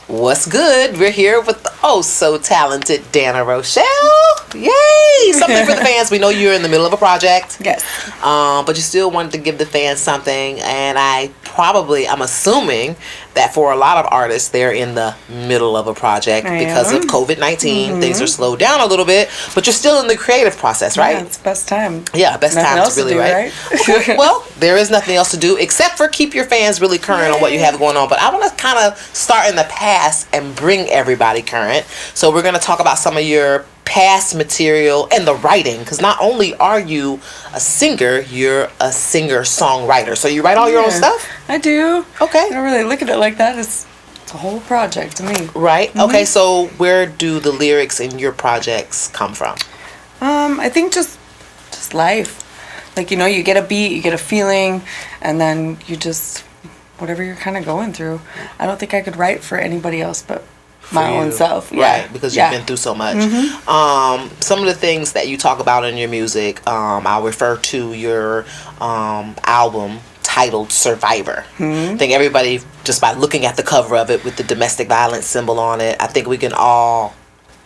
What's good? We're here with the so talented Danna Rochelle. Yay! Something for the fans. We know you're in the middle of a project. Yes. But you still wanted to give the fans something, and I'm assuming that for a lot of artists, they're in the middle of a project because of COVID-19. Things are slowed down a little bit, but you're still in the creative process, right? Yeah, it's best time. Yeah, best nothing time to really write. Okay, well, there is nothing else to do except for keep your fans really current on what you have going on. But I want to kind of start in the past and bring everybody current. So we're going to talk about some of your past material and the writing, because not only are you a singer, you're a singer-songwriter. So you write all your own stuff? I do. Okay. I don't really look at it like that. It's a whole project to me. Right. Okay, so where do the lyrics in your projects come from? I think just life. Like, you get a beat, you get a feeling, and then you just, whatever you're kind of going through. I don't think I could write for anybody else but my own self. Yeah. Right, because you've been through so much. Some of the things that you talk about in your music, I'll refer to your album titled Survivor. I think everybody, just by looking at the cover of it with the domestic violence symbol on it, I think we can all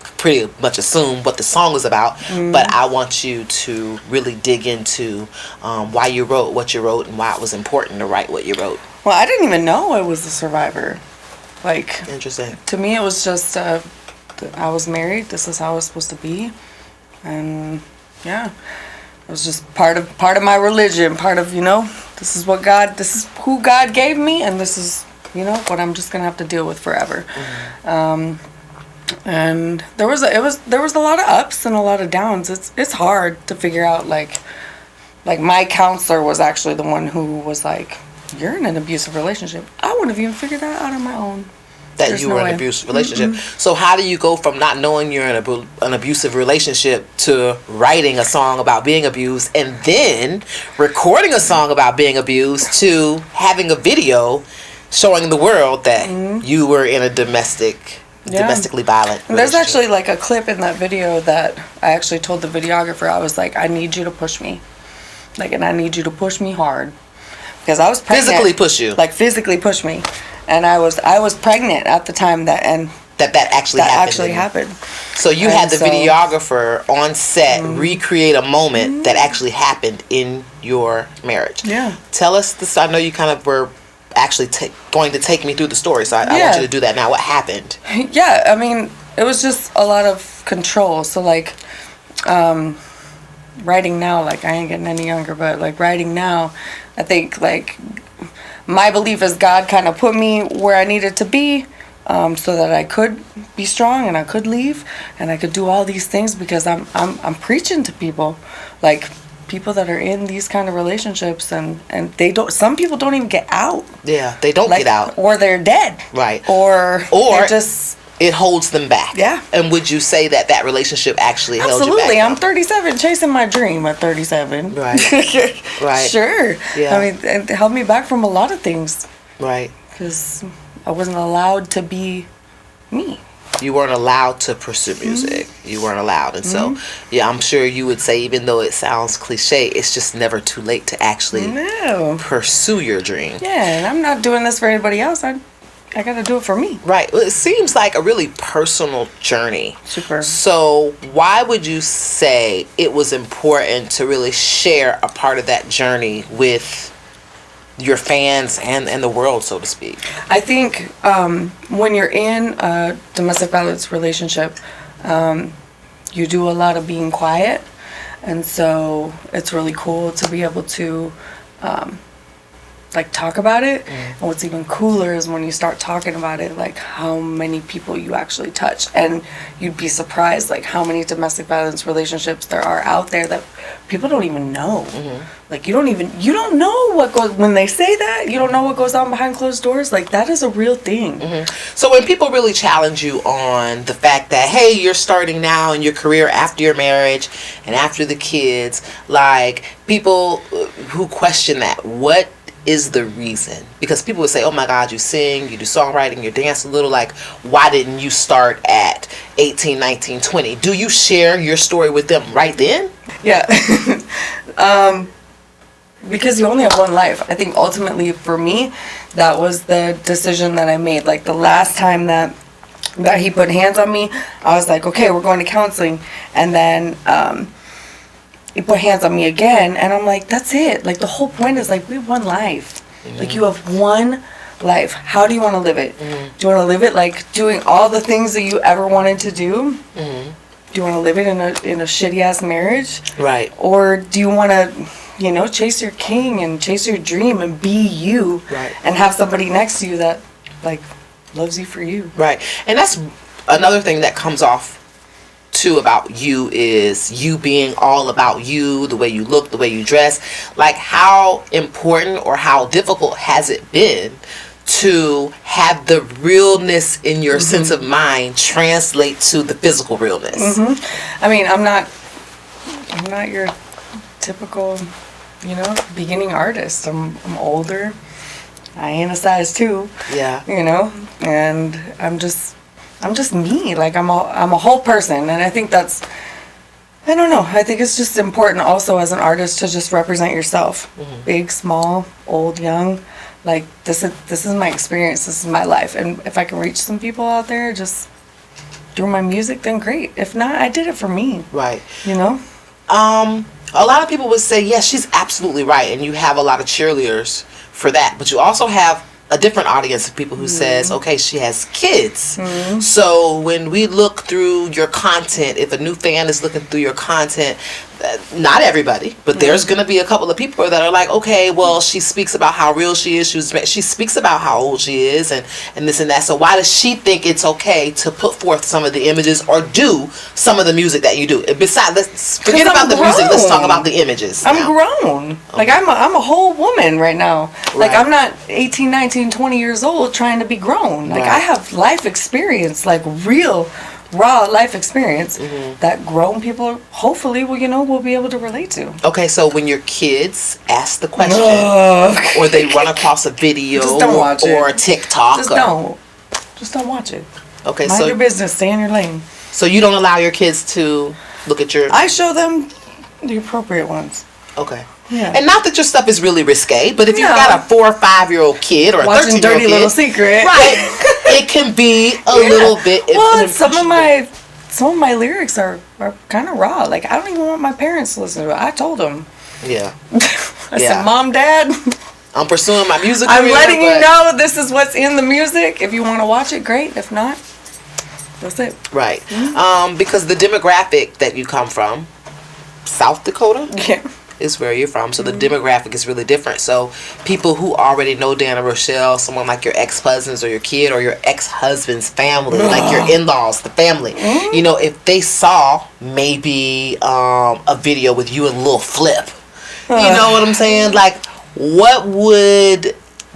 pretty much assume what the song is about. But I want you to really dig into why you wrote what you wrote and why it was important to write what you wrote. Well, I didn't even know I was a survivor. Like, interesting. To me, it was just I was married. This is how it was supposed to be, and yeah, it was just part of my religion. Part of this is who God gave me, and this is what I'm just gonna have to deal with forever. And there was a lot of ups and a lot of downs. It's hard to figure out. Like my counselor was actually the one who was like, "You're in an abusive relationship." I wouldn't have even figured that out on my own. That you were in an abusive relationship. So how do you go from not knowing you're in an abusive relationship to writing a song about being abused and then recording a song about being abused to having a video showing the world that you were in a domestically violent relationship? There's actually like a clip in that video that I actually told the videographer, I was like, I need you to push me. And I need you to push me hard. Because I was pregnant. Physically push you. Like physically push me. And I was pregnant at the time that actually happened. So you had the videographer on set recreate a moment that actually happened in your marriage. Yeah. Tell us this. I know you kind of were actually going to take me through the story, so I want you to do that now. What happened? Yeah, I mean, it was just a lot of control. So like, writing now, like I ain't getting any younger, but like writing now, I think like my belief is God kind of put me where I needed to be, so that I could be strong and I could leave and I could do all these things because I'm preaching to people, like people that are in these kind of relationships and some people don't even get out. Yeah, they don't get out, or they're dead. Right. Or just. It holds them back. Yeah. And would you say that relationship actually held you back? Absolutely. I'm 37, chasing my dream at 37. Right. Right. Sure. Yeah. I mean, it held me back from a lot of things. Right. Because I wasn't allowed to be me. You weren't allowed to pursue music. You weren't allowed. And so, yeah, I'm sure you would say, even though it sounds cliche, it's just never too late to actually pursue your dream. Yeah, and I'm not doing this for anybody else. I got to do it for me. Right. Well, it seems like a really personal journey. Super. So why would you say it was important to really share a part of that journey with your fans and the world, so to speak? I think when you're in a domestic violence relationship, you do a lot of being quiet. And so it's really cool to be able to talk about it. And what's even cooler is when you start talking about it, like how many people you actually touch, and you'd be surprised like how many domestic violence relationships there are out there that people don't even know. Like you don't know what goes, when they say that, you don't know what goes on behind closed doors. Like that is a real thing. So when people really challenge you on the fact that, hey, you're starting now in your career after your marriage and after the kids, like people who question that, what is the reason? Because people would say, oh my God, you sing, you do songwriting, you dance a little, like why didn't you start at 18, 19, 20? Do you share your story with them right then? Yeah. because you only have one life. I think ultimately for me, that was the decision that I made. Like the last time that he put hands on me, I was like, okay, we're going to counseling. And then he put hands on me again, and I'm like, that's it. Like the whole point is like, we have one life. Like you have one life. How do you want to live it? Do you want to live it like doing all the things that you ever wanted to do? Do you want to live it in a shitty ass marriage? Right. Or do you want to, chase your king and chase your dream and be you, right, and have somebody next to you that like loves you for you? Right. And that's another thing that comes off too about you, is you being all about you, the way you look, the way you dress. Like, how important or how difficult has it been to have the realness in your sense of mind translate to the physical realness? I mean, I'm not your typical, beginning artist. I'm older. I ain't a size 2. Yeah. And I'm just me. Like I'm a whole person, and I think that's, I don't know. I think it's just important also as an artist to just represent yourself. Big, small, old, young. Like this is my experience. This is my life, and if I can reach some people out there just through my music, then great. If not, I did it for me. Right. A lot of people would say, yes, she's absolutely right, and you have a lot of cheerleaders for that, but you also have a different audience of people who says, okay, she has kids. So when we look through your content, if a new fan is looking through your content, not everybody, but there's going to be a couple of people that are like, okay, well, she speaks about how real she is. She speaks about how old she is and this and that. So why does she think it's okay to put forth some of the images or do some of the music that you do? Besides, let's forget about the music. Let's talk about the images. I'm grown. Okay. Like I'm a whole woman right now. Like I'm not 18, 19, 20 years old trying to be grown. Like I have life experience, like real raw life experience that grown people hopefully will be able to relate to. Okay, so when your kids ask the question or they run across a video or TikTok, just don't watch it. Okay, mind your business, stay in your lane. So you don't allow your kids to look at your... I show them the appropriate ones. Okay. Yeah. And not that your stuff is really risque, but if you've got a 4 or 5-year-old kid or a 13-year-old kid, Dirty Little Secret, right? It can be a little bit. Well, some of my lyrics are kind of raw. Like I don't even want my parents to listen to it. I told them. Yeah. I said, Mom, Dad, I'm pursuing my music I'm career, letting you know this is what's in the music. If you want to watch it, great. If not, that's it. Right. Because the demographic that you come from, South Dakota. Yeah. Is where you're from, so the demographic is really different. So people who already know Danna Rochelle, someone like your ex-husbands or your kid or your ex-husband's family, like your in-laws, the family, if they saw maybe a video with you and Lil Flip, you know what I'm saying? Like, what would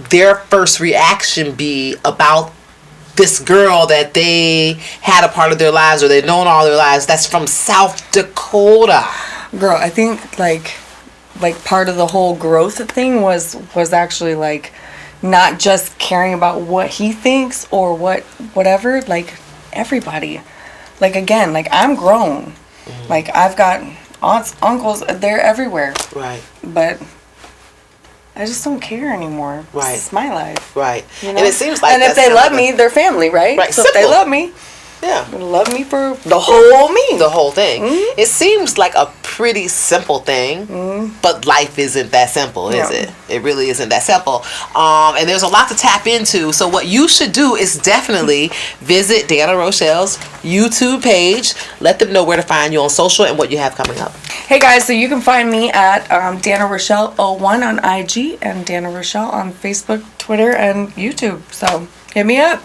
their first reaction be about this girl that they had a part of their lives or they've known all their lives that's from South Dakota? Girl, I think like part of the whole growth thing was actually like not just caring about what he thinks or whatever, like everybody. Like again, like I'm grown. Like I've got aunts, uncles, they're everywhere. Right. But I just don't care anymore. Right. It's my life. Right. And it seems like, and if they love me, they're family, right? Right. So if they love me, love me for the whole me. The whole thing. It seems like a pretty simple thing, but life isn't that simple, is it? It really isn't that simple. And there's a lot to tap into. So what you should do is definitely visit Danna Rochelle's YouTube page. Let them know where to find you on social and what you have coming up. Hey guys, so you can find me at Danna Rochelle 01 on IG and Danna Rochelle on Facebook, Twitter, and YouTube. So hit me up.